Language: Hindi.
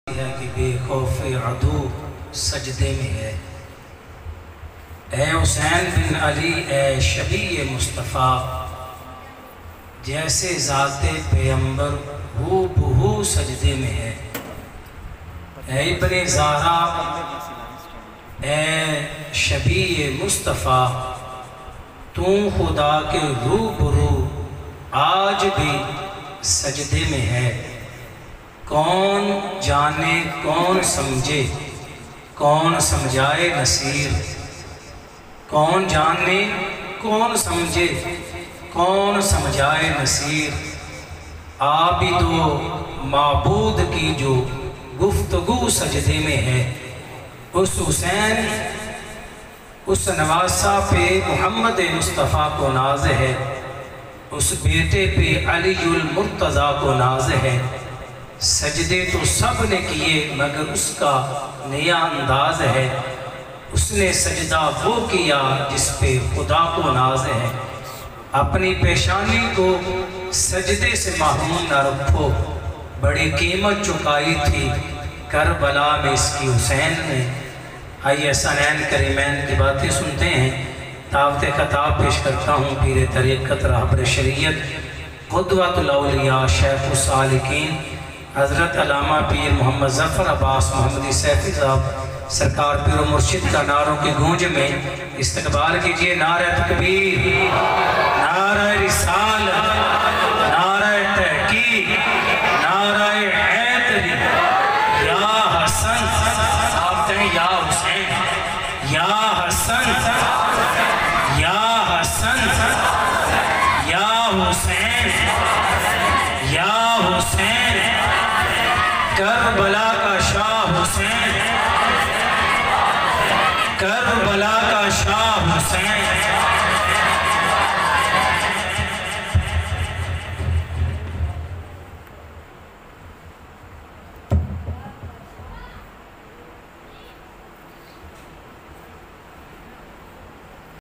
है कि बेखौफ अदू सजदे में है। ए हुसैन बिन अली ए शबी मुस्तफ़ा, जैसे ज़ाते पैगंबर हू बहू सजदे में है। ए इब्ने ज़हरा ए शबी मुस्तफ़ा, तू खुदा के रूबरू आज भी सजदे में है। कौन जाने कौन समझे, कौन समझाए नसीर। कौन जाने कौन समझे, कौन समझाए नसीर। आबिदो माबूद की जो गुफ्तगू सजदे में है। उस हुसैन, उस नवासा पे मोहम्मद मुस्तफ़ा को नाज है। उस बेटे पे अलीउल मुर्तज़ा को नाज है। सजदे तो सब ने किए मगर उसका नया अंदाज है। उसने सजदा वो किया जिस पे खुदा को नाज है। अपनी पेशानी को सजदे से महरूम न रखो, बड़ी कीमत चुकाई थी करबला में इसकी हुसैन ने। आइए सनैन करीमैन की बातें सुनते हैं। दावत खताब पेश करता हूँ पीर तरीक़त रहबर शरीयत क़ुदवतुल औलिया शेख़ुल सालिकीन हज़रत अल्लामा पीर मोहम्मद ज़फ़र अब्बास मोहम्मदी सैफ़ी साहब सरकार पीर मुर्शिद का नारों की गूंज में इस्तक़बाल कीजिए। नारे तकबीर, नारे रिसालत, नारे तहक़ीक़, नारे हैदरी। या हसन, आप कहें या हुसैन, या हसन, या हसन, या हुसैन, या हुसैन, करबला का शाह हुसैन।